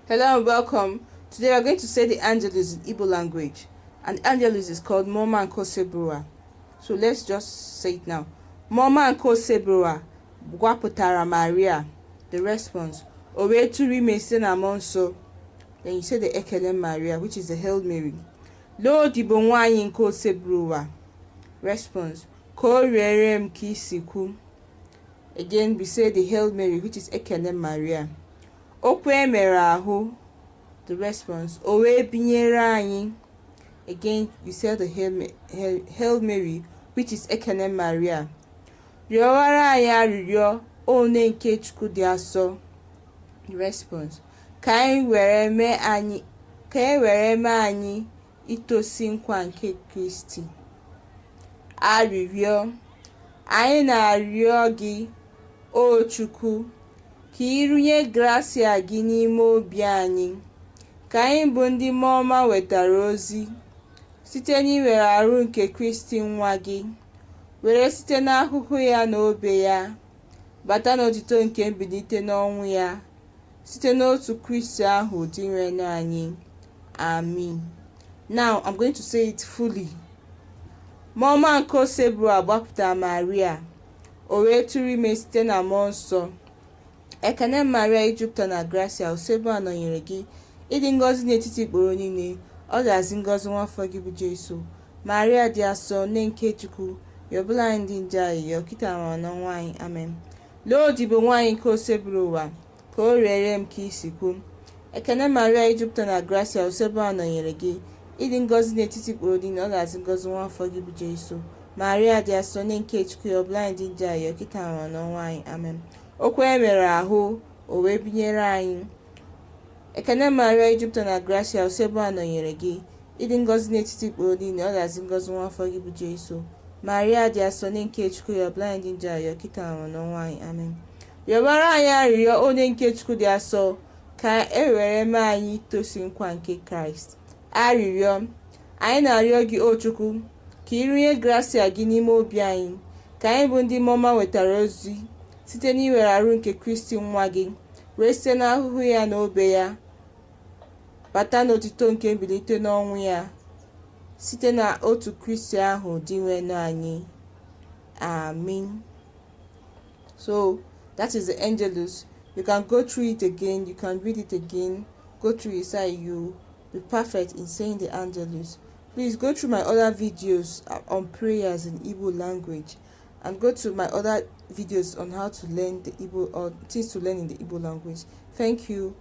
Hello and welcome. Today we are going to say the Angelus in Igbo language. And Angelus is called Mmụọ nke Osebụrụwa. So let's just say it now. Mmụọ nke Osebụrụwa gwapụtara Maria. The response. O wee tụrụ ime site na Mmụọ Nsọ. Then you say the Ekele Maria, which is the Hail Mary. Lo odibo nwanyị nke Osebụrụwa. Response. Ka o rere m ka isi kwu. Again we say the Hail Mary, which is Ekele Maria. Okwu emere ahụ. The response. O wee binyere anyị. Again you say the Hail Mary, which is Ekele Maria. Rịọwara anyị arịrịọ onye nke Chukwu dị asọ. The response. Ka e were mee anyị itosi nkwa nke Kristi. Arịrịọ. Anyị na-arịọ gị, o Chukwu, ka ịrụnye gracia gị n'ime obi anyị, ka anyị bụ ndị mmụọ ọma wetara ozi, site n'iwere arụ nke Kristi nwa gị, were site n'ahụhụ ya na obe ya, bata n'otito nke mbilite n'ọnwụ ya, site n'otu Kristi ahụ dịrị anyị. Amen. Now I'm going to say it fully. Mmụọ nke Osebụrụwa gbapụtara Maria, o wee tụrụ ime site na Mmụọ Nsọ. Ekene Maria ijupụta na gracia, Osebụrụwa nọnyere gị, ịdị ngọzi n'etiti ikporo niile, ọ ga-azị ngọzi nwafọ gị bụ Jesu. Maria dị asọ, nne nke Chukwu, yọbụla anyị ndị nje ayịyọ, kịta ma n'ọnwa anyị. Amen. Lee odibo nwanyị nke Osebụrụwa, ka o rere m ka isi kwu. Ekene Maria ijupụta na gracia, Osebụrụwa nọnyere gị, ịdị ngọzi n'etiti ikporo niile, ọ ga-azị ngọzi nwafọ gị bụ Jesu. Maria dị asọ, nne nke Chukwu, yọbụla anyị ndị nje ayịyọ, kịta ma n'ọnwa anyị. Amen. Okwu emere ahụ, o wee binyere anyị. Ekene Maria ijupụta na gracia, Osebụrụwa nọnyere gị, ịdị ngọzi n'etiti ikporo niile, ọ ga-azị ngọzi nwafọ gị bụ Jesu. Maria dị asọ, nne nke Chukwu, yọbụla anyị ndị nje ayịyọ, kịta ma n'ọnwa anyị. Amen. Rịọbara anyị arịrịọ onye nke Chukwu dị asọ, ka e were mee anyị itosi nkwa nke Kraịst. Arịrịọ. Anyị na-arịọ gị, o Chukwu, ka ịrụnye gracia gị n'ime obi anyị, ka anyị bụ ndị mmụọ ọma wetara ozi, site n'iwere arụ nke Kristi nwa gị, wee site n'ahụhụ ya na obe ya, bata n'otito nke mbilite n'ọnwụ ya, site na otu Kristi ahụ dịrị anyị. Amen. So that is the Angelus. You can go through it again, you can read it again, go through it so you be perfect in saying the Angelus. Please go through my other videos on prayers in Igbo language, and go to my other videos on how to learn the Igbo or things to learn in the Igbo language. Thank you.